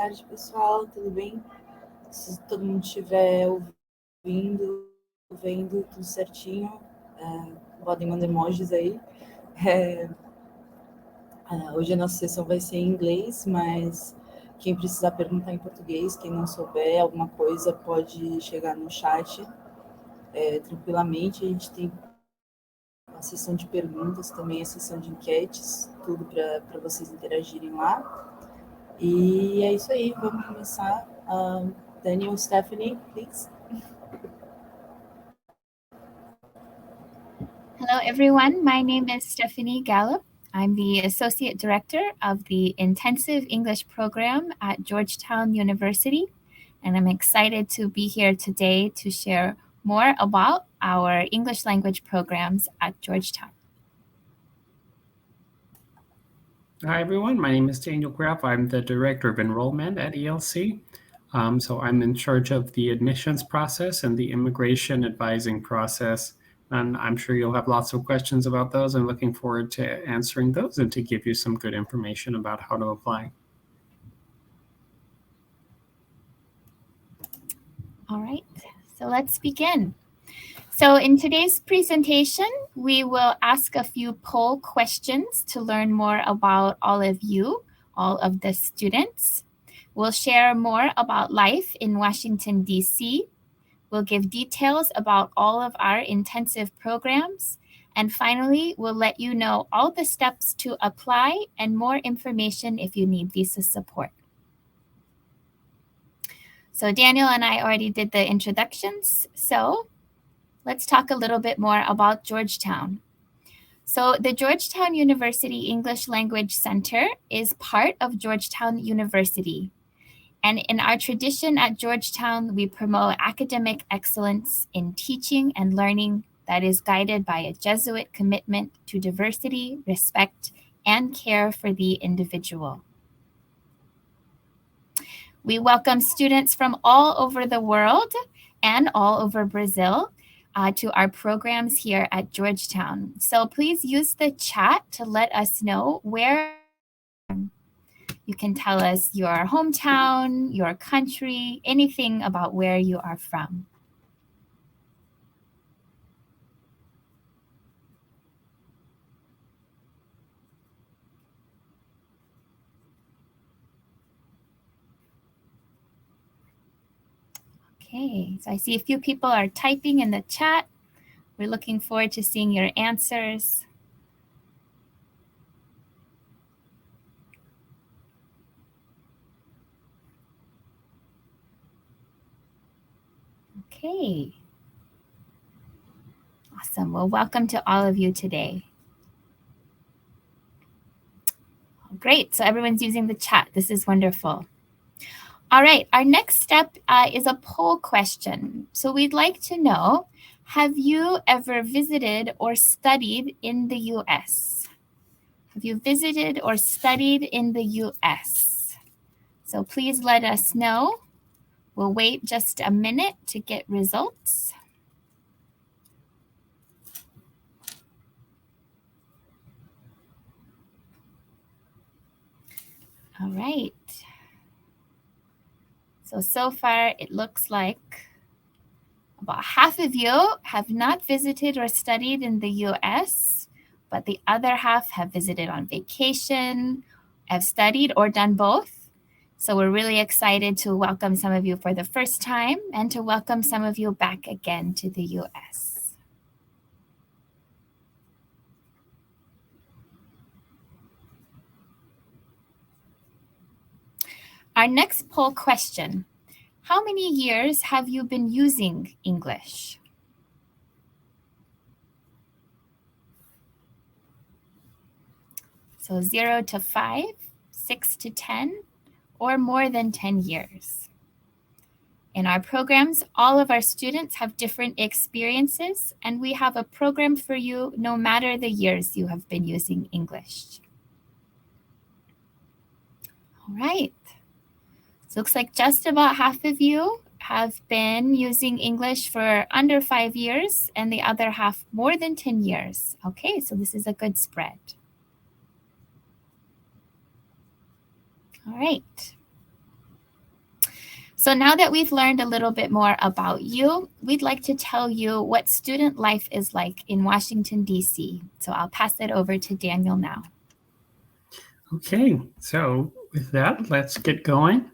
tarde, pessoal, tudo bem? Se todo mundo estiver ouvindo, vendo tudo certinho, podem mandar emojis aí. Hoje a nossa sessão vai ser em inglês, mas quem precisar perguntar em português, quem não souber alguma coisa, pode chegar no chat tranquilamente. A gente tem a sessão de perguntas, também a sessão de enquetes, tudo para vocês interagirem lá. E é isso aí, vamos começar. Daniel, Stephanie, please. Hello, everyone. My name is Stephanie Gallup. I'm the Associate Director of the Intensive English Program at Georgetown University, and I'm excited to be here today to share more about our English language programs at Georgetown. Hi, everyone. My name is Daniel Graff. I'm the Director of Enrollment at ELC. So I'm in charge of the admissions process and the immigration advising process. And I'm sure you'll have lots of questions about those. I'm looking forward to answering those and to give you some good information about how to apply. All right, so let's begin. So in today's presentation, we will ask a few poll questions to learn more about all of you, all of the students. We'll share more about life in Washington, D.C. We'll give details about all of our intensive programs. And finally, we'll let you know all the steps to apply and more information if you need visa support. So Daniel and I already did the introductions. So let's talk a little bit more about Georgetown. So the Georgetown University English Language Center is part of Georgetown University. And in our tradition at Georgetown, we promote academic excellence in teaching and learning that is guided by a Jesuit commitment to diversity, respect, and care for the individual. We welcome students from all over the world and all over Brazil to our programs here at Georgetown. So please use the chat to let us know where. You can tell us your hometown, your country, anything about where you are from. Okay, so I see a few people are typing in the chat. We're looking forward to seeing your answers. Okay. Awesome. Well, welcome to all of you today. Great. So everyone's using the chat. This is wonderful. All right. Our next step is a poll question. So we'd like to know, have you ever visited or studied in the U.S.? Have you visited or studied in the U.S.? So please let us know. We'll wait just a minute to get results. All right. So far it looks like about half of you have not visited or studied in the U.S., but the other half have visited on vacation, have studied or done both. So we're really excited to welcome some of you for the first time and to welcome some of you back again to the U.S. Our next poll question, how many years have you been using English? So 0 to 5, 6 to 10, or more than 10 years. In our programs, all of our students have different experiences, and we have a program for you no matter the years you have been using English. All right. So it looks like just about half of you have been using English for under 5 years, and the other half more than 10 years. Okay, so this is a good spread. All right. So now that we've learned a little bit more about you, we'd like to tell you what student life is like in Washington, D.C. So I'll pass it over to Daniel now. Okay, so with that, let's get going.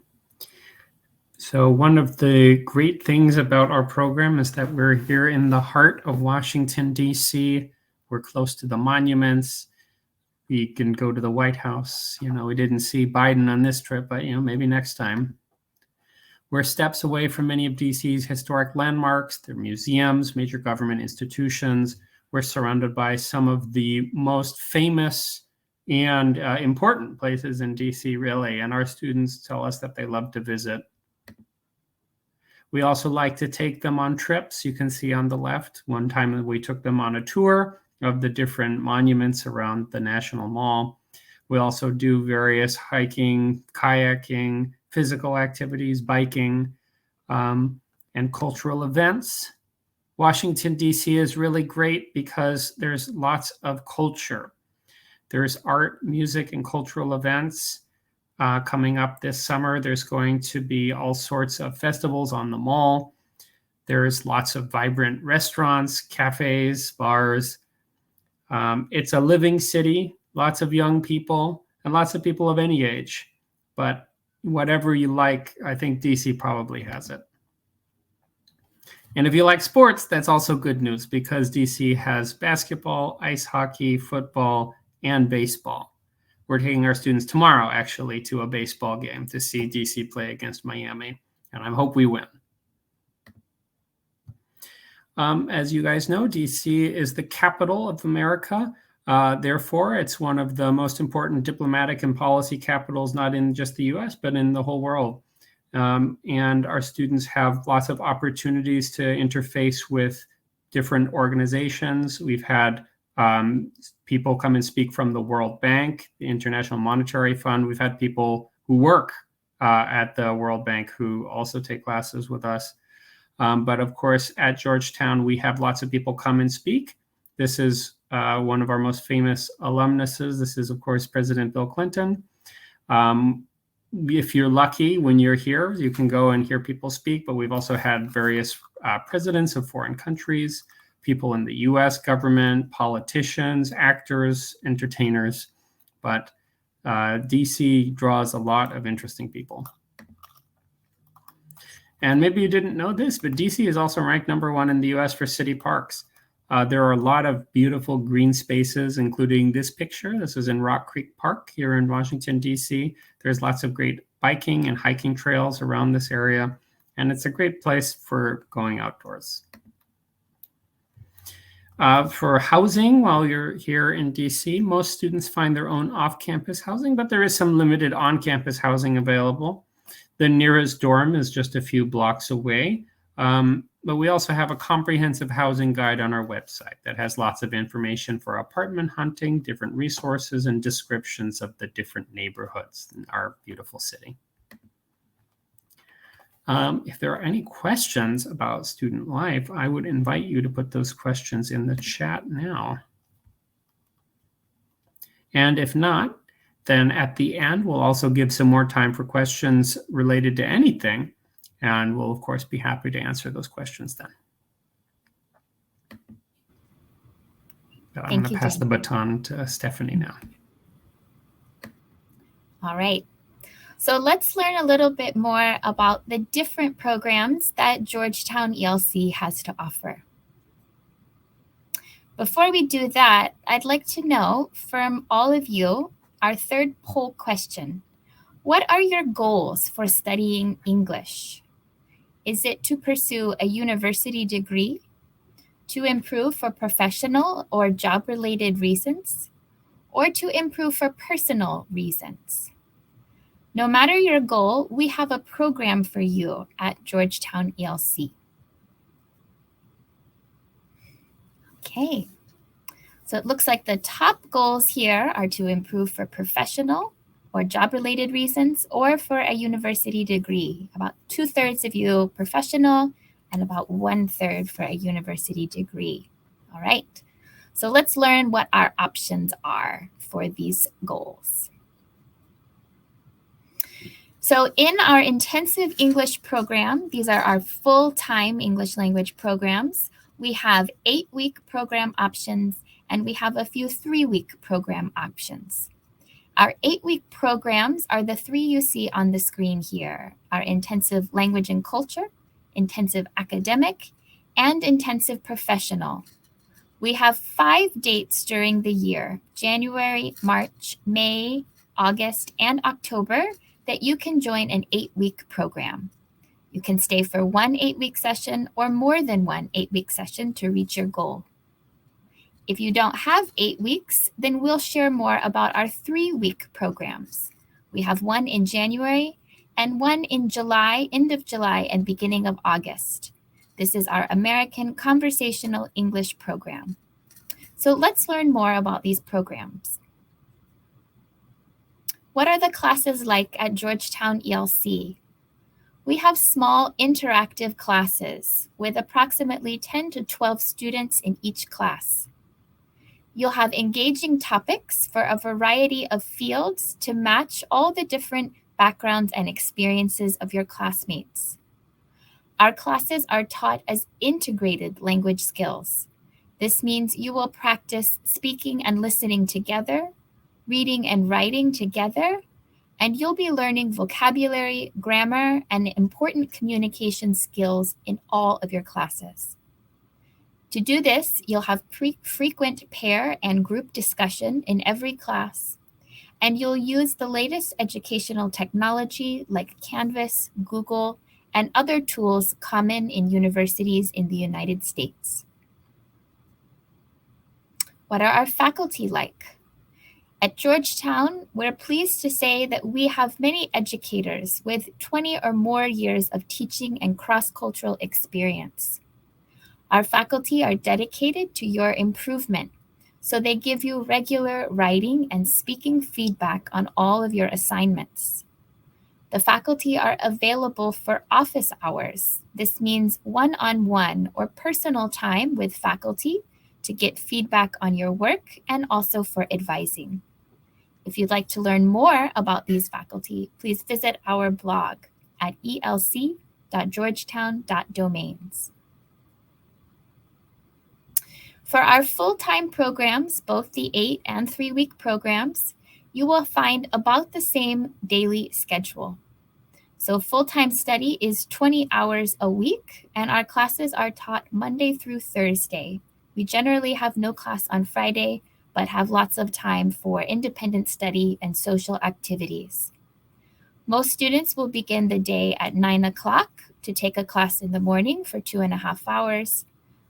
So one of the great things about our program is that we're here in the heart of Washington, D.C. We're close to the monuments. We can go to the White House. You know, we didn't see Biden on this trip, but, you know, maybe next time. We're steps away from many of DC's historic landmarks, their museums, major government institutions. We're surrounded by some of the most famous and important places in DC, really, and our students tell us that they love to visit. We also like to take them on trips. You can see on the left, one time we took them on a tour of the different monuments around the National Mall. We also do various hiking, kayaking, physical activities, biking, and cultural events. Washington, D.C. is really great because there's lots of culture. There's art, music, and cultural events coming up this summer. There's going to be all sorts of festivals on the mall. There's lots of vibrant restaurants, cafes, bars. It's a living city, lots of young people, and lots of people of any age. But whatever you like, I think DC probably has it. And if you like sports, that's also good news because DC has basketball, ice hockey, football, and baseball. We're taking our students tomorrow, actually, to a baseball game to see DC play against Miami, and I hope we win. As you guys know, DC is the capital of America. Therefore, it's one of the most important diplomatic and policy capitals, not in just the US, but in the whole world. And our students have lots of opportunities to interface with different organizations. We've had people come and speak from the World Bank, the International Monetary Fund. We've had people who work at the World Bank who also take classes with us. But of course, at Georgetown, we have lots of people come and speak. This is one of our most famous alumnuses. This is, of course, President Bill Clinton. If you're lucky, when you're here, you can go and hear people speak, but we've also had various presidents of foreign countries, people in the US government, politicians, actors, entertainers. But DC draws a lot of interesting people. And maybe you didn't know this, but DC is also ranked #1 in the US for city parks. There are a lot of beautiful green spaces, including this picture. This is in Rock Creek Park here in Washington, D.C. There's lots of great biking and hiking trails around this area, and it's a great place for going outdoors. For housing, while you're here in DC, most students find their own off-campus housing, but there is some limited on-campus housing available. The nearest dorm is just a few blocks away. But we also have a comprehensive housing guide on our website that has lots of information for apartment hunting, different resources, and descriptions of the different neighborhoods in our beautiful city. If there are any questions about student life, I would invite you to put those questions in the chat now. And if not, then at the end, we'll also give some more time for questions related to anything. And we'll, of course, be happy to answer those questions then. But I'm going to pass the baton to Stephanie now. All right. So let's learn a little bit more about the different programs that Georgetown ELC has to offer. Before we do that, I'd like to know from all of you, our third poll question. What are your goals for studying English? Is it to pursue a university degree, to improve for professional or job-related reasons, or to improve for personal reasons? No matter your goal, we have a program for you at Georgetown ELC. Okay, so it looks like the top goals here are to improve for professional or job-related reasons, or for a university degree. About 2/3 of you professional, and about 1/3 for a university degree. All right, so let's learn what our options are for these goals. So in our intensive English program, these are our full-time English language programs. We have 8-week program options, and we have a few 3-week program options. Our 8-week programs are the 3 you see on the screen here: our intensive language and culture, intensive academic, and intensive professional. We have 5 dates during the year: January, March, May, August, and October, that you can join an 8-week program. You can stay for one 8-week session or more than one 8-week session to reach your goal. If you don't have 8 weeks, then we'll share more about our 3-week programs. We have one in January and one in July, end of July and beginning of August. This is our American Conversational English program. So let's learn more about these programs. What are the classes like at Georgetown ELC? We have small interactive classes with approximately 10 to 12 students in each class. You'll have engaging topics for a variety of fields to match all the different backgrounds and experiences of your classmates. Our classes are taught as integrated language skills. This means you will practice speaking and listening together, reading and writing together, and you'll be learning vocabulary, grammar, and important communication skills in all of your classes. To do this, you'll have frequent pair and group discussion in every class, and you'll use the latest educational technology like Canvas, Google, and other tools common in universities in the United States. What are our faculty like? At Georgetown, we're pleased to say that we have many educators with 20 or more years of teaching and cross-cultural experience. Our faculty are dedicated to your improvement, so they give you regular writing and speaking feedback on all of your assignments. The faculty are available for office hours. This means one-on-one or personal time with faculty to get feedback on your work and also for advising. If you'd like to learn more about these faculty, please visit our blog at elc.georgetown.domains. For our full-time programs, both the 8 and 3-week programs, you will find about the same daily schedule. So full-time study is 20 hours a week, and our classes are taught Monday through Thursday. We generally have no class on Friday, but have lots of time for independent study and social activities. Most students will begin the day at 9 o'clock to take a class in the morning for 2.5 hours.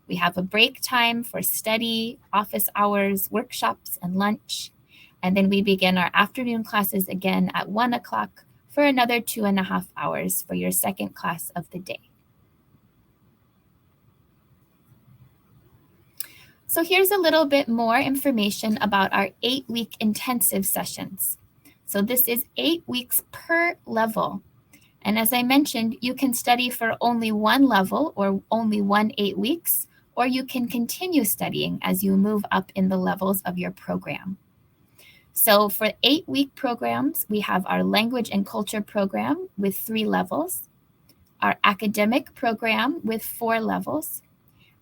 We have a break time for study, office hours, workshops, and lunch. And then we begin our afternoon classes again at 1 o'clock for another 2.5 hours for your second class of the day. So here's a little bit more information about our 8-week intensive sessions. So this is 8 weeks per level. And as I mentioned, you can study for only one level or only 8 weeks, or you can continue studying as you move up in the levels of your program. So for 8-week programs, we have our language and culture program with 3 levels, our academic program with 4 levels,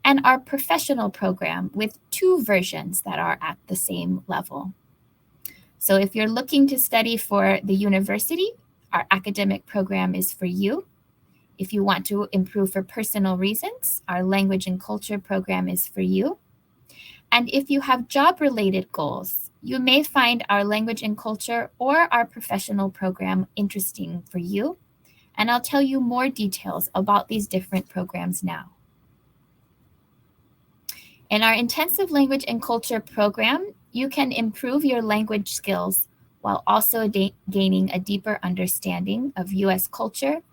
and our professional program with 2 versions that are at the same level. So if you're looking to study for the university, our academic program is for you. If you want to improve for personal reasons, our language and culture program is for you. And if you have job-related goals, you may find our language and culture or our professional program interesting for you. And I'll tell you more details about these different programs now. In our intensive language and culture program, you can improve your language skills while also gaining a deeper understanding of U.S. culture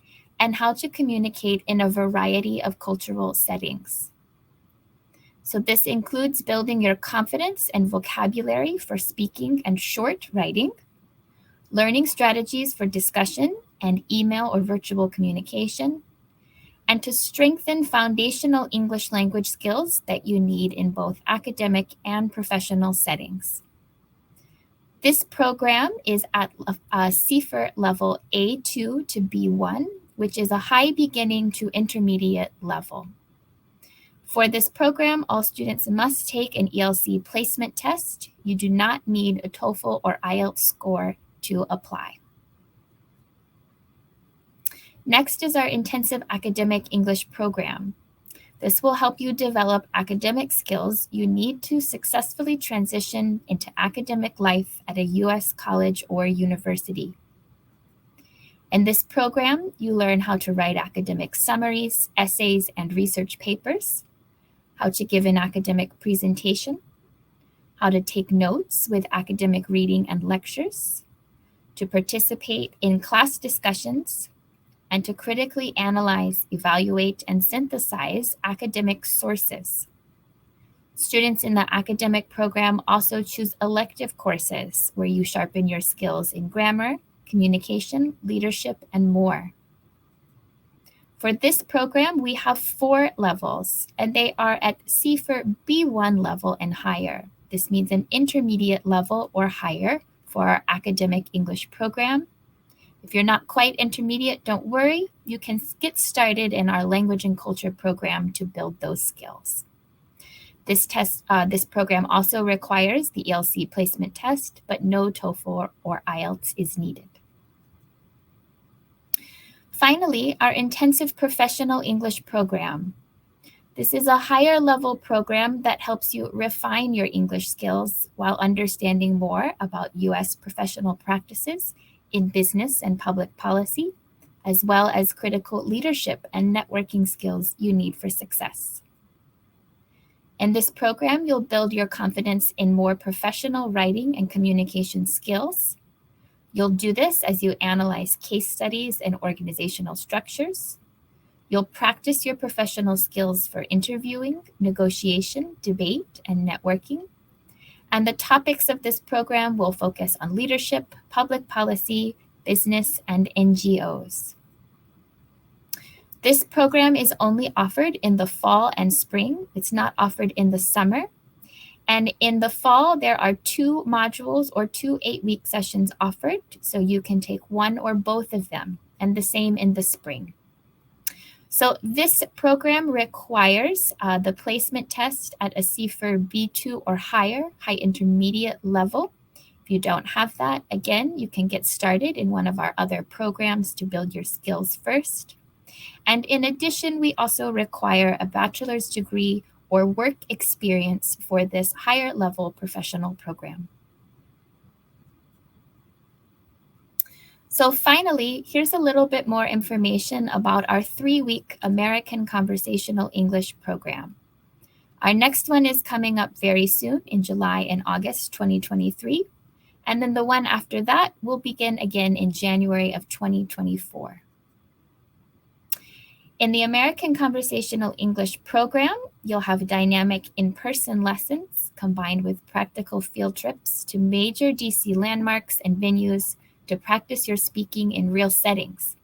and how to communicate in a variety of cultural settings. So this includes building your confidence and vocabulary for speaking and short writing, learning strategies for discussion and email or virtual communication, and to strengthen foundational English language skills that you need in both academic and professional settings. This program is at CFER level A2 to B1, which is a high beginning to intermediate level. For this program, all students must take an ELC placement test. You do not need a TOEFL or IELTS score to apply. Next is our intensive academic English program. This will help you develop academic skills you need to successfully transition into academic life at a U.S. college or university. In this program, you learn how to write academic summaries, essays, and research papers, how to give an academic presentation, how to take notes with academic reading and lectures, to participate in class discussions, and to critically analyze, evaluate, and synthesize academic sources. Students in the academic program also choose elective courses where you sharpen your skills in grammar, communication, leadership, and more. For this program, we have 4 levels, and they are at CFER B1 level and higher. This means an intermediate level or higher for our academic English program. If you're not quite intermediate, don't worry. You can get started in our language and culture program to build those skills. This program also requires the ELC placement test, but no TOEFL or IELTS is needed. Finally, our intensive professional English program. This is a higher level program that helps you refine your English skills while understanding more about U.S. professional practices in business and public policy, as well as critical leadership and networking skills you need for success. In this program, you'll build your confidence in more professional writing and communication skills. You'll do this as you analyze case studies and organizational structures. You'll practice your professional skills for interviewing, negotiation, debate, and networking. And the topics of this program will focus on leadership, public policy, business, and NGOs. This program is only offered in the fall and spring. It's not offered in the summer. And in the fall, there are 2 modules or 2 8-week sessions offered, so you can take one or both of them, and the same in the spring. So this program requires the placement test at a CFER B2 or higher, high intermediate level. If you don't have that, again, you can get started in one of our other programs to build your skills first. And in addition, we also require a bachelor's degree or work experience for this higher level professional program. So finally, here's a little bit more information about our 3-week American Conversational English program. Our next one is coming up very soon in July and August 2023. And then the one after that will begin again in January of 2024. In the American Conversational English program, you'll have dynamic in-person lessons combined with practical field trips to major DC landmarks and venues to practice your speaking in real settings.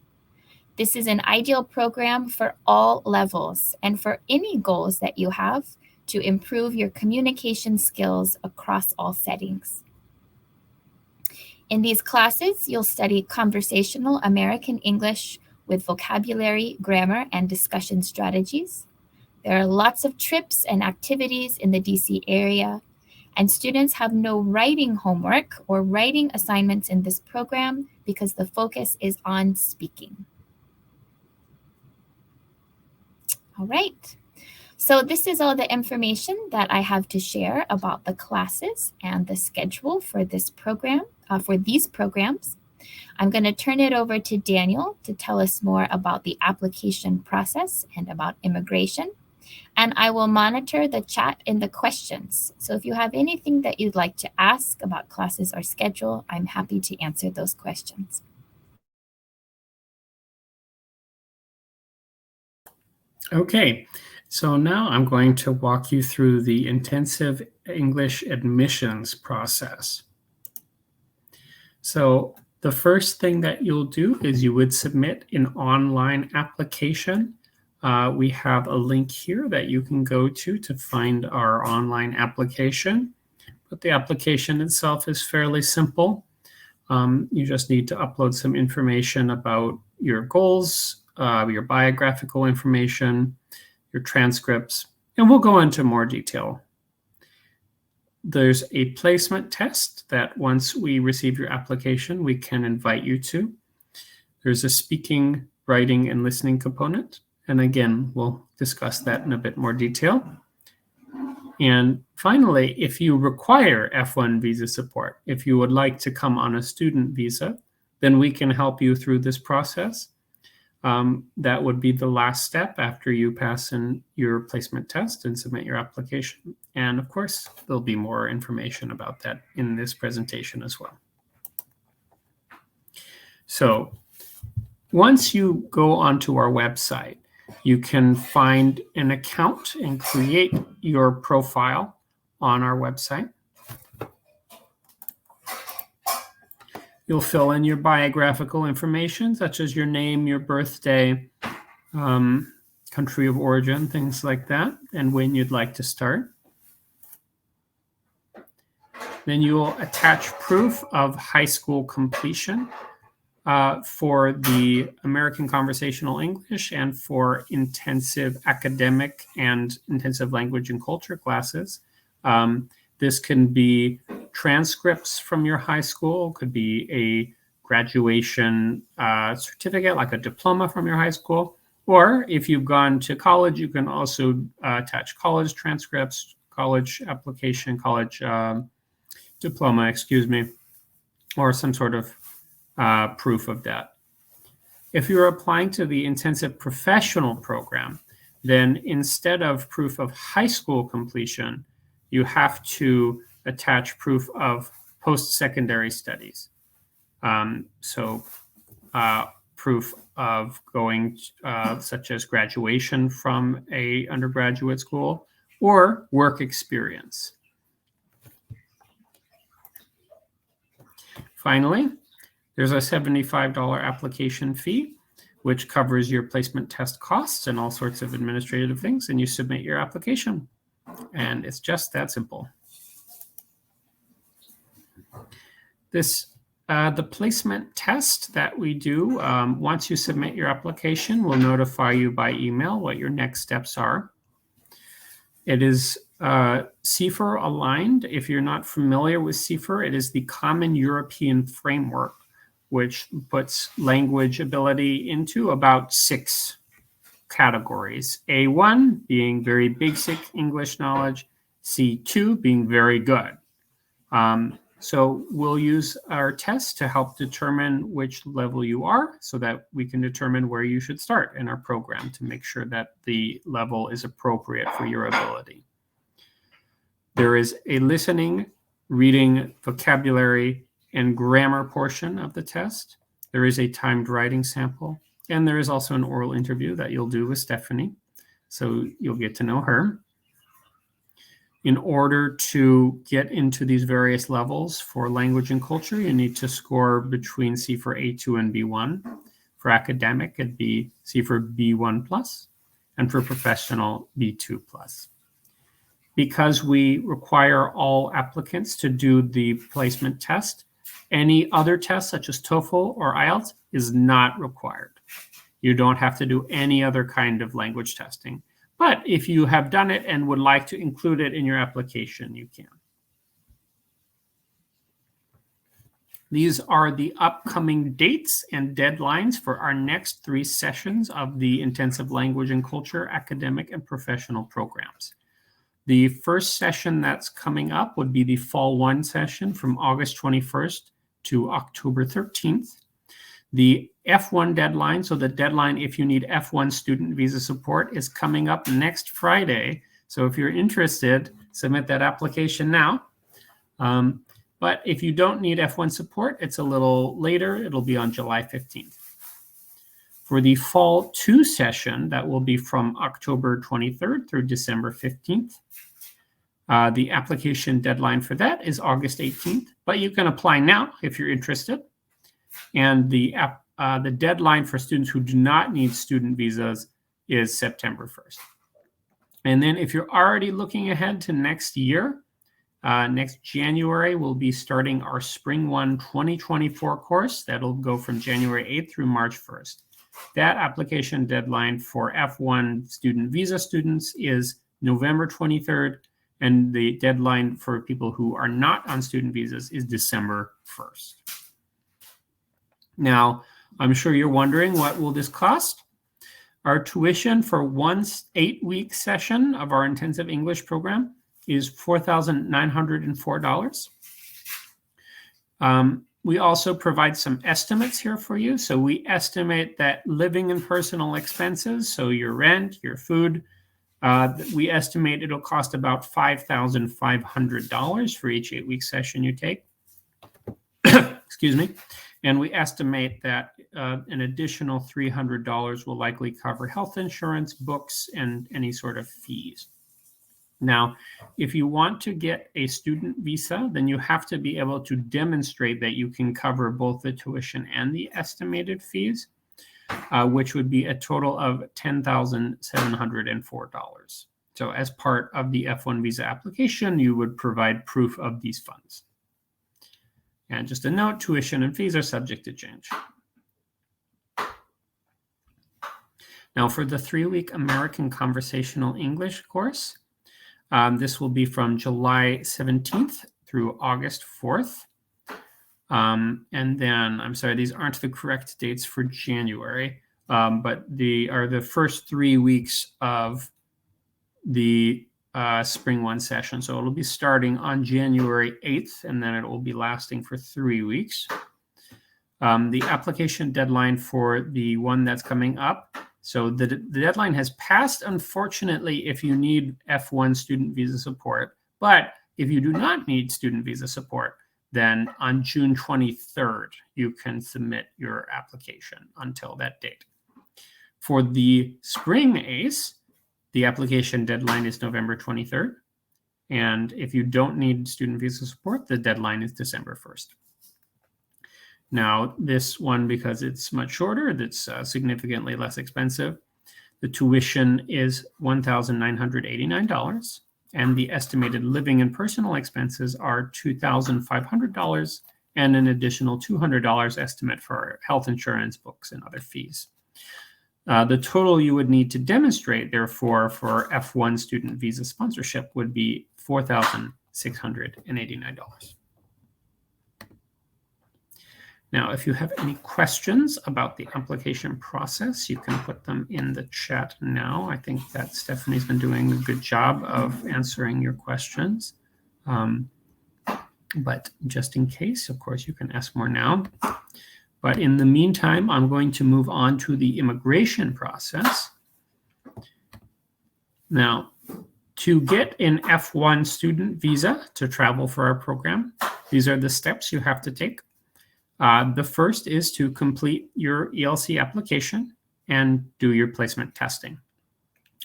This is an ideal program for all levels and for any goals that you have to improve your communication skills across all settings. In these classes, you'll study conversational American English with vocabulary, grammar, and discussion strategies. There are lots of trips and activities in the DC area, and students have no writing homework or writing assignments in this program because the focus is on speaking. All right. So this is all the information that I have to share about the classes and the schedule for this program, for these programs. I'm going to turn it over to Daniel to tell us more about the application process and about immigration. And I will monitor the chat in the questions. So if you have anything that you'd like to ask about classes or schedule, I'm happy to answer those questions. Okay, so now I'm going to walk you through the intensive English admissions process. So the first thing that you'll do is you would submit an online application. We have a link here that you can go to find our online application. but the application itself is fairly simple. You just need to upload some information about your goals, your biographical information, your transcripts, and we'll go into more detail. There's a placement test that once we receive your application, we can invite you to. There's a speaking, writing, and listening component. And again, we'll discuss that in a bit more detail. And finally, if you require F1 visa support, if you would like to come on a student visa, then we can help you through this process. That would be the last step after you pass in your placement test and submit your application. And of course, there'll be more information about that in this presentation as well. So once you go onto our website, you can find an account and create your profile on our website. You'll fill in your biographical information, such as your name, your birthday, country of origin, things like that, and when you'd like to start. Then you will attach proof of high school completion for the American Conversational English and for intensive academic and intensive language and culture classes. This can be transcripts from your high school, could be a graduation certificate, like a diploma from your high school. Or if you've gone to college, you can also attach college transcripts, college application, college diploma, or some sort of proof of that. If you're applying to the intensive professional program, then instead of proof of high school completion, you have to attach proof of post-secondary studies. Proof of going, such as graduation from a undergraduate school or work experience. Finally, there's a $75 application fee, which covers your placement test costs and all sorts of administrative things, and you submit your application. And it's just that simple. The placement test that we do, once you submit your application, we'll notify you by email what your next steps are. It is CFR aligned. If you're not familiar with CFR, it is the Common European Framework, which puts language ability into about 6 categories. A1 being very basic English knowledge, C2 being very good. So we'll use our test to help determine which level you are so that we can determine where you should start in our program to make sure that the level is appropriate for your ability. There is a listening, reading, vocabulary, and grammar portion of the test. There is a timed writing sample, and there is also an oral interview that you'll do with Stephanie, so you'll get to know her. In order to get into these various levels for language and culture, you need to score between CFR A2 and B1. For academic, it'd be CFR B1+, and for professional, B2+. Because we require all applicants to do the placement test, any other test such as TOEFL or IELTS is not required. You don't have to do any other kind of language testing. But if you have done it and would like to include it in your application, you can. These are the upcoming dates and deadlines for our next 3 sessions of the Intensive Language and Culture Academic and Professional programs. The first session that's coming up would be the Fall 1 session from August 21st to October 13th. The F1 deadline, so the deadline if you need F1 student visa support, is coming up next Friday. So if you're interested, submit that application now. But if you don't need F1 support, it's a little later. It'll be on July 15th. For the Fall 2 session, that will be from October 23rd through December 15th. The application deadline for that is August 18th, but you can apply now if you're interested. And the deadline for students who do not need student visas is September 1st. And then if you're already looking ahead to next year, Next January, we'll be starting our Spring 1 2024 course. That'll go from January 8th through March 1st. That application deadline for F1 student visa students is November 23rd, and the deadline for people who are not on student visas is December 1st. Now, I'm sure you're wondering, what will this cost? Our tuition for one 8-week session of our intensive English program is $4,904. We also provide some estimates here for you. So we estimate that living and personal expenses, so your rent, your food, we estimate it'll cost about $5,500 for each 8-week session you take. Excuse me. And we estimate that an additional $300 will likely cover health insurance, books, and any sort of fees. Now, if you want to get a student visa, then you have to be able to demonstrate that you can cover both the tuition and the estimated fees, which would be a total of $10,704. So as part of the F1 visa application, you would provide proof of these funds. And just a note, tuition and fees are subject to change. Now, for the 3-week American Conversational English course, this will be from July 17th through August 4th. And then, I'm sorry, these aren't the correct dates for January, but they are the first 3 weeks of the Spring 1 session. So it'll be starting on January 8th, and then it will be lasting for 3 weeks. The application deadline for the one that's coming up, so the deadline has passed, unfortunately, if you need F1 student visa support. But if you do not need student visa support, then on June 23rd, you can submit your application until that date. For the Spring ACE, the application deadline is November 23rd. And if you don't need student visa support, the deadline is December 1st. Now, this one, because it's much shorter, that's significantly less expensive. The tuition is $1,989, and the estimated living and personal expenses are $2,500, and an additional $200 estimate for health insurance, books, and other fees. The total you would need to demonstrate, therefore, for F1 student visa sponsorship would be $4,689. Now, if you have any questions about the application process, you can put them in the chat now. I think that Stephanie's been doing a good job of answering your questions. But just in case, of course, you can ask more now. But in the meantime, I'm going to move on to the immigration process. Now, to get an F1 student visa to travel for our program, these are the steps you have to take. The first is to complete your ELC application and do your placement testing.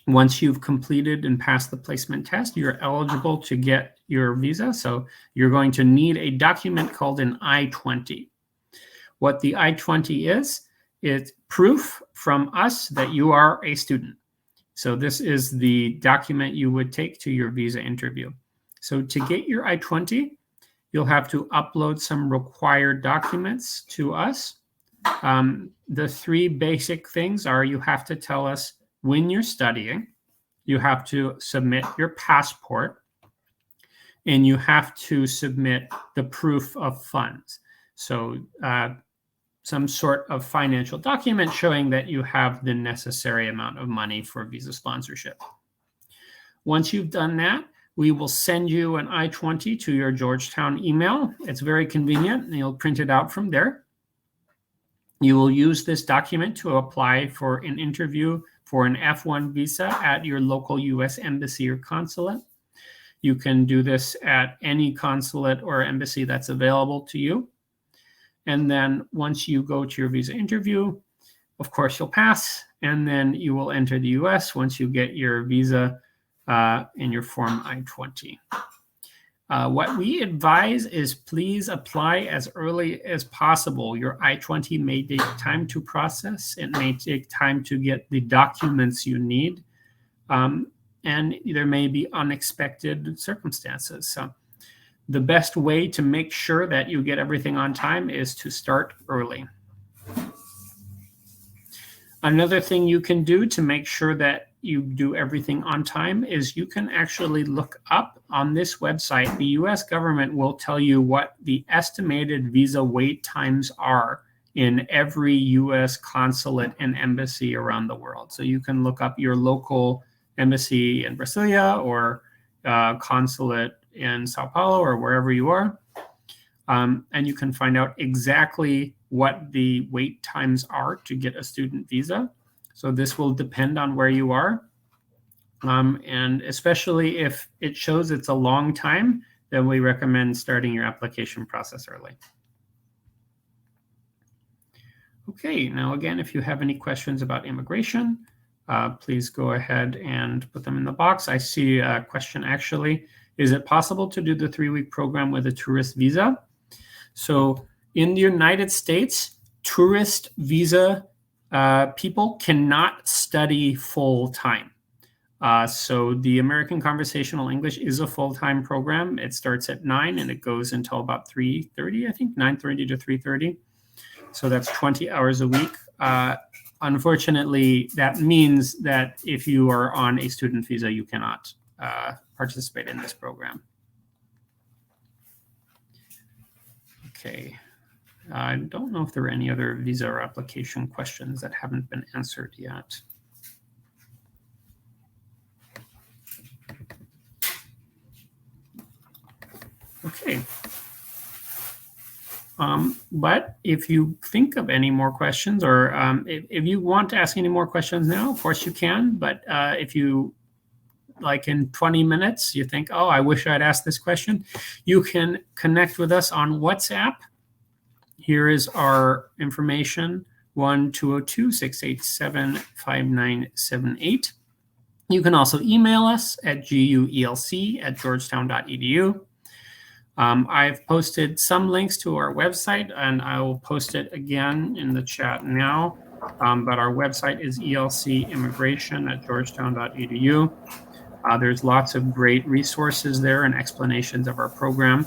Once you've completed and passed the placement test, you're eligible to get your visa. So you're going to need a document called an I-20. What the I-20 is, it's proof from us that you are a student. So this is the document you would take to your visa interview. So to get your I-20, you'll have to upload some required documents to us. The 3 basic things are, you have to tell us when you're studying, you have to submit your passport, and you have to submit the proof of funds. So some sort of financial document showing that you have the necessary amount of money for visa sponsorship. Once you've done that, we will send you an I-20 to your Georgetown email. It's very convenient, and you'll print it out from there. You will use this document to apply for an interview for an F1 visa at your local U.S. embassy or consulate. You can do this at any consulate or embassy that's available to you. And then once you go to your visa interview, of course, you'll pass, and then you will enter the U.S. once you get your visa in your Form I-20. What we advise is please apply as early as possible. Your I-20 may take time to process. It may take time to get the documents you need. And there may be unexpected circumstances. So the best way to make sure that you get everything on time is to start early. Another thing you can do to make sure that you do everything on time is you can actually look up on this website. The US government will tell you what the estimated visa wait times are in every US consulate and embassy around the world. So you can look up your local embassy in Brasilia or consulate in Sao Paulo or wherever you are. And you can find out exactly what the wait times are to get a student visa. So this will depend on where you are. And especially if it shows it's a long time, then we recommend starting your application process early. Okay, now again, if you have any questions about immigration, please go ahead and put them in the box. I see a question actually. Is it possible to do the 3-week program with a tourist visa? So in the United States, tourist visa people cannot study full-time. So the American Conversational English is a full-time program. It starts at 9 and it goes until about 3:30, I think, 9:30 to 3:30. So that's 20 hours a week. Unfortunately, that means that if you are on a student visa, you cannot participate in this program. Okay. I don't know if there are any other visa or application questions that haven't been answered yet. Okay. But if you think of any more questions, or if you want to ask any more questions now, of course you can. But if you, like in 20 minutes, you think, oh, I wish I'd asked this question, you can connect with us on WhatsApp. Here is our information, 1-202-687-5978. You can also email us at guelc@georgetown.edu. I've posted some links to our website, and I will post it again in the chat now. But our website is elcimmigration@georgetown.edu. There's lots of great resources there and explanations of our program.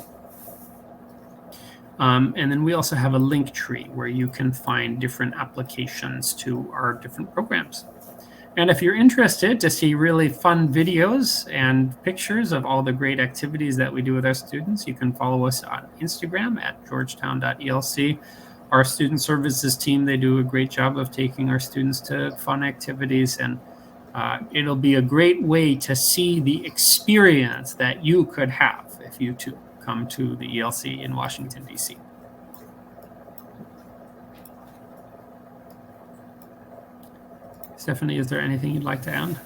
And then we also have a link tree where you can find different applications to our different programs. And if you're interested to see really fun videos and pictures of all the great activities that we do with our students, you can follow us on Instagram at georgetown.elc. Our student services team, they do a great job of taking our students to fun activities, and it'll be a great way to see the experience that you could have if you too come to the ELC in Washington, D.C. Stephanie, is there anything you'd like to add?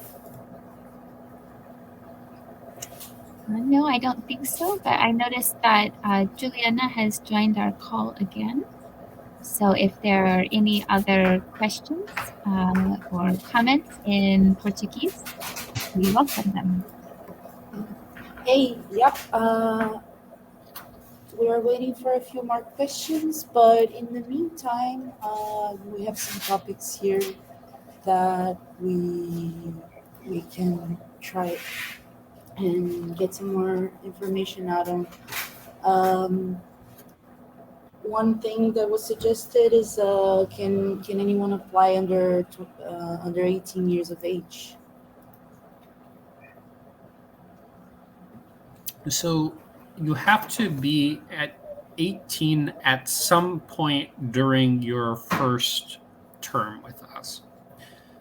No, I don't think so, but I noticed that Juliana has joined our call again. So if there are any other questions or comments in Portuguese, we welcome them. Hey, yep. We are waiting for a few more questions, but in the meantime, we have some topics here that we can try and get some more information out of. One thing that was suggested is can anyone apply under 18 years of age? So you have to be at 18 at some point during your first term with us.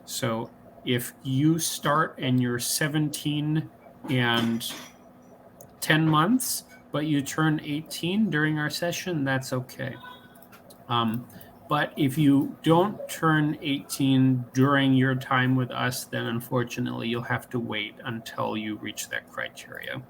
So if you start and you're 17 and 10 months, but you turn 18 during our session, that's okay. But if you don't turn 18 during your time with us, then unfortunately you'll have to wait until you reach that criteria.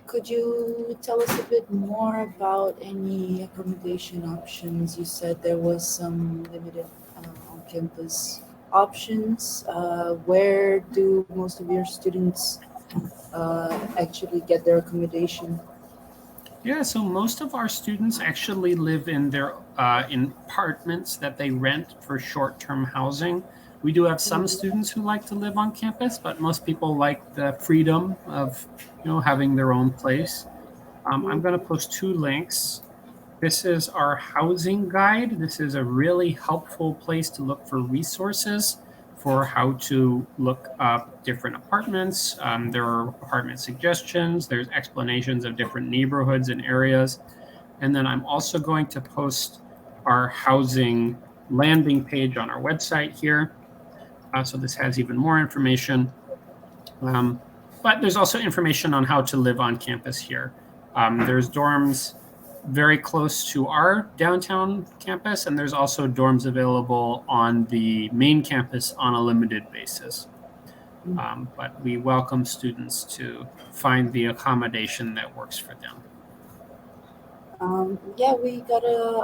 Could you tell us a bit more about any accommodation options? You said there was some limited on-campus options. Where do most of your students actually get their accommodation? Yeah, so most of our students actually live in their in apartments that they rent for short-term housing. We do have some students who like to live on campus, but most people like the freedom of, having their own place. I'm going to post 2 links. This is our housing guide. This is a really helpful place to look for resources for how to look up different apartments. There are apartment suggestions. There's explanations of different neighborhoods and areas. And then I'm also going to post our housing landing page on our website here. So this has even more information. But there's also information on how to live on campus here. There's dorms very close to our downtown campus, and there's also dorms available on the main campus on a limited basis. But we welcome students to find the accommodation that works for them. We got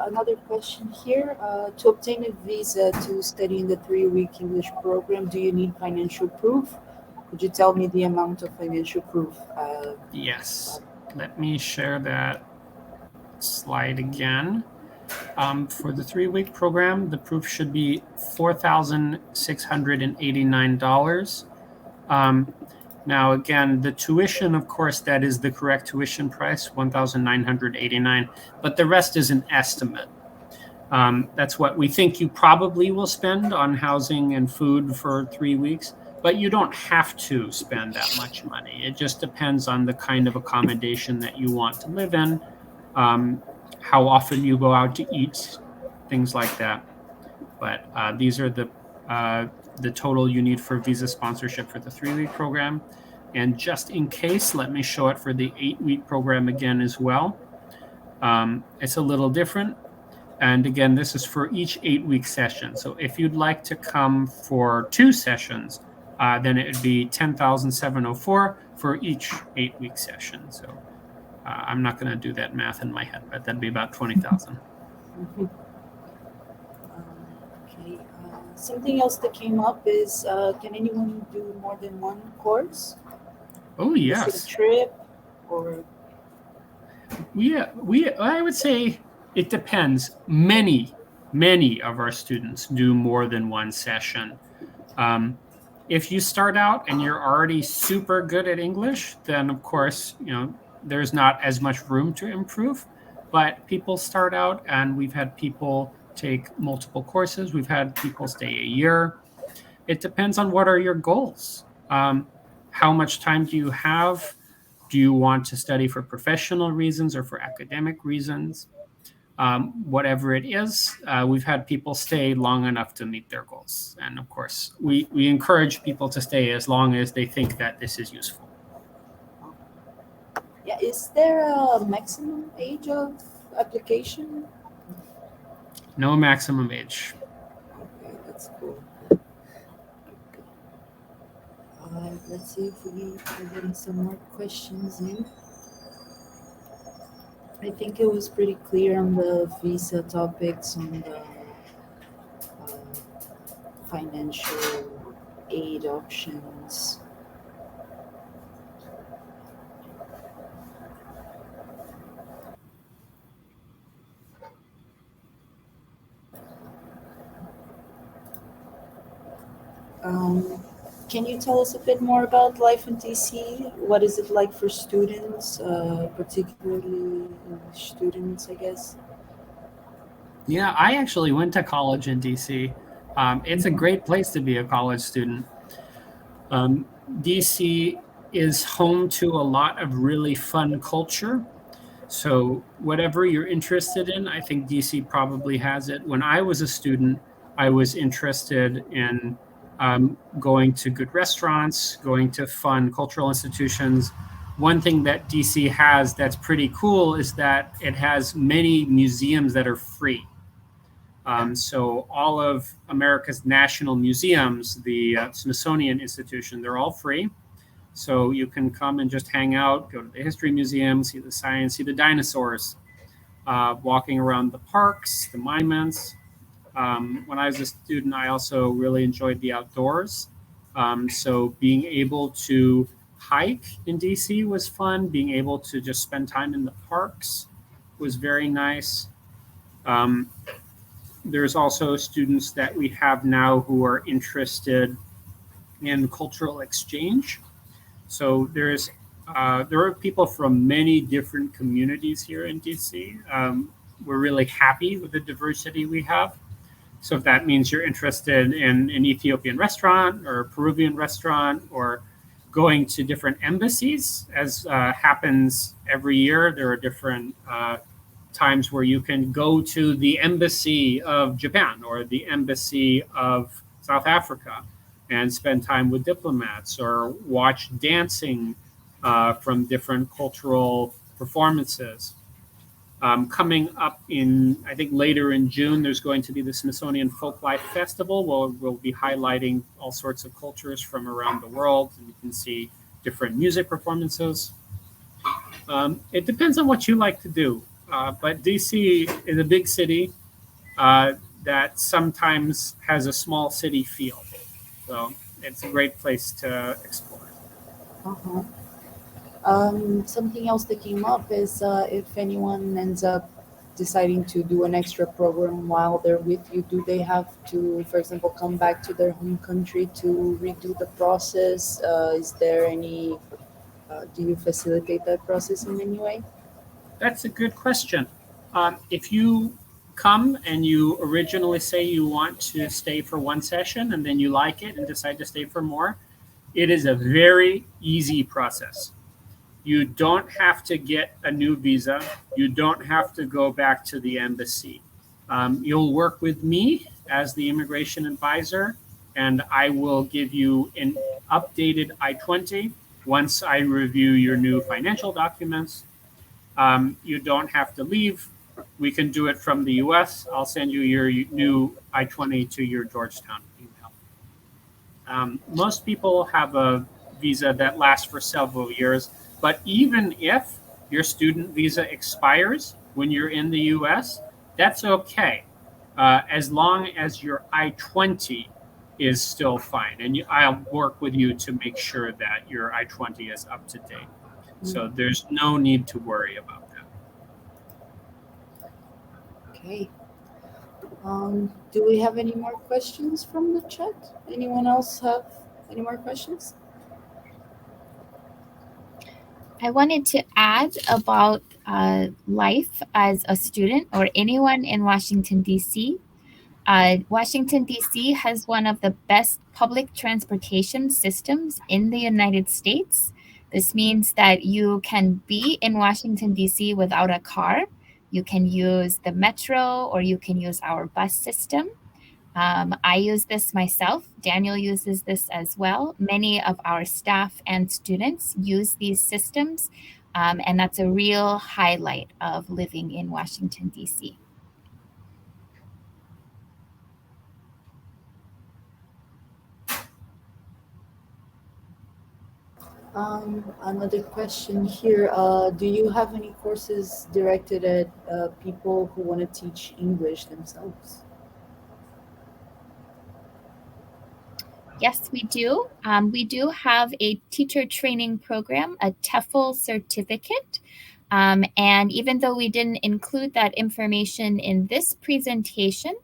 another question here. To obtain a visa to study in the 3-week English program, do you need financial proof? Could you tell me the amount of financial proof? Yes. Let me share that slide again. For the 3-week program, the proof should be $4,689. Now, again, the tuition, of course, that is the correct tuition price, $1,989, but the rest is an estimate. That's what we think you probably will spend on housing and food for 3 weeks, but you don't have to spend that much money. It just depends on the kind of accommodation that you want to live in, how often you go out to eat, things like that. But these are the total you need for visa sponsorship for the 3-week program. And just in case, let me show it for the 8-week program again as well. It's a little different. And again, this is for each 8-week session. So if you'd like to come for 2 sessions, then it would be $10,704 for each 8-week session. So I'm not going to do that math in my head, but that'd be about $20,000. Something else that came up is, can anyone do more than one course? Oh, yes. Is it a trip or? I would say it depends. Many of our students do more than one session. If you start out and you're already super good at English, then of course, there's not as much room to improve. But people start out, and we've had people take multiple courses. We've had people stay a year. It depends on what are your goals. How much time do you have? Do you want to study for professional reasons or for academic reasons? Whatever it is, we've had people stay long enough to meet their goals. And of course, we encourage people to stay as long as they think that this is useful. Yeah, is there a maximum age of application? No maximum age. Okay, that's cool. Let's see if we're getting some more questions in. I think it was pretty clear on the visa topics, on the financial aid options. Can you tell us a bit more about life in DC? What is it like for students, particularly students, I guess? Yeah, I actually went to college in DC. It's a great place to be a college student. DC is home to a lot of really fun culture. So whatever you're interested in, I think DC probably has it. When I was a student, I was interested in going to good restaurants, going to fun cultural institutions. One thing that DC has that's pretty cool is that it has many museums that are free. So all of America's national museums, the Smithsonian Institution, they're all free. So you can come and just hang out, go to the history museum, see the science, see the dinosaurs, walking around the parks, the monuments. When I was a student, I also really enjoyed the outdoors. So being able to hike in DC was fun. Being able to just spend time in the parks was very nice. There's also students that we have now who are interested in cultural exchange. So there are people from many different communities here in DC. We're really happy with the diversity we have. So if that means you're interested in an Ethiopian restaurant or a Peruvian restaurant or going to different embassies, as happens every year, there are different times where you can go to the embassy of Japan or the embassy of South Africa and spend time with diplomats or watch dancing from different cultural performances. Coming up in, I think later in June, there's going to be the Smithsonian Folklife Festival where we'll be highlighting all sorts of cultures from around the world, and you can see different music performances. It depends on what you like to do, but DC is a big city that sometimes has a small city feel. So it's a great place to explore. Uh-huh. Something else that came up is if anyone ends up deciding to do an extra program while they're with you, do they have to, for example, come back to their home country to redo the process? Is there any, do you facilitate that process in any way? That's a good question. If you come and you originally say you want to stay for one session and then you like it and decide to stay for more, it is a very easy process. You don't have to get a new visa. You don't have to go back to the embassy. You'll work with me as the immigration advisor, and I will give you an updated I-20 once I review your new financial documents. You don't have to leave. We can do it from the US. I'll send you your new I-20 to your Georgetown email. Most people have a visa that lasts for several years, but even if your student visa expires when you're in the US, that's okay, as long as your I-20 is still fine. And I'll work with you to make sure that your I-20 is up to date. So there's no need to worry about that. Okay. Do we have any more questions from the chat? Anyone else have any more questions? I wanted to add about life as a student or anyone in Washington, D.C. Washington, D.C. has one of the best public transportation systems in the United States. This means that you can be in Washington, D.C. without a car. You can use the metro or you can use our bus system. I use this myself. Daniel uses this as well. Many of our staff and students use these systems, and that's a real highlight of living in Washington, D.C. Another question here. Do you have any courses directed at people who want to teach English themselves? Yes, we do. We do have a teacher training program, a TEFL certificate. And even though we didn't include that information in this presentation,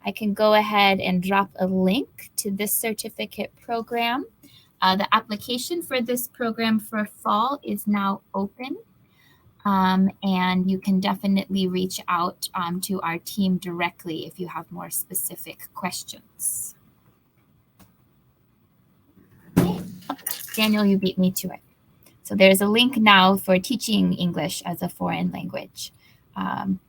I can go ahead and drop a link to this certificate program. The application for this program for fall is now open. And you can definitely reach out to our team directly if you have more specific questions. Okay. Oh, Daniel, you beat me to it. So there's a link now for teaching English as a foreign language.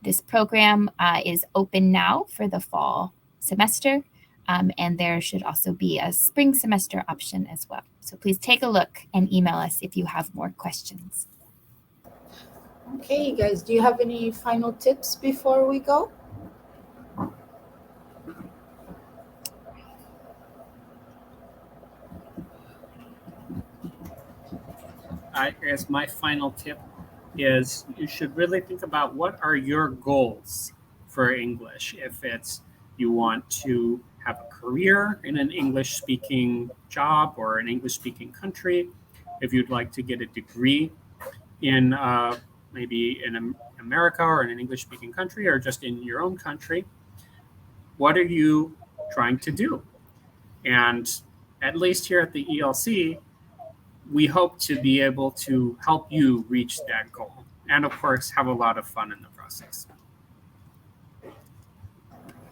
This program is open now for the fall semester, and there should also be a spring semester option as well. So please take a look and email us if you have more questions. Okay, guys, do you have any final tips before we go? I guess my final tip is you should really think about what are your goals for English. If it's you want to have a career in an English-speaking job or an English-speaking country, if you'd like to get a degree in maybe in America or in an English-speaking country or just in your own country, what are you trying to do? And at least here at the ELC, we hope to be able to help you reach that goal. And of course, have a lot of fun in the process.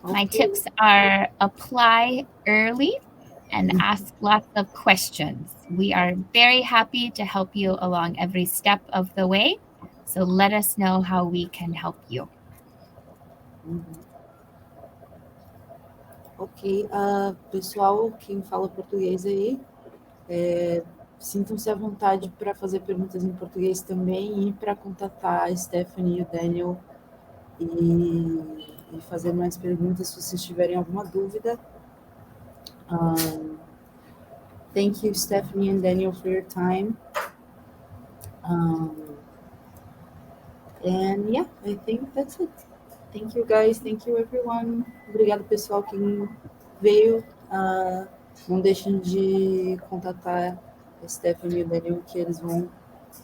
My tips are apply early and ask lots of questions. We are very happy to help you along every step of the way. So let us know how we can help you. Ok, pessoal, quem fala português aí, sintam-se à vontade para fazer perguntas em português também e para contatar a Stephanie e o Daniel e fazer mais perguntas se vocês tiverem alguma dúvida. Thank you, Stephanie and Daniel, for your time. And yeah, I think that's it. Thank you, guys. Thank you, everyone. Obrigado, pessoal, quem veio. Não deixem de contatar a Stephanie e o Daniel, que eles vão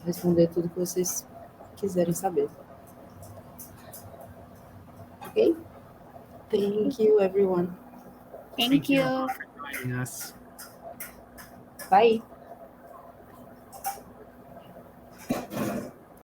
responder tudo que vocês quiserem saber. Ok? Thank you, everyone. Thank you. For joining us. Bye.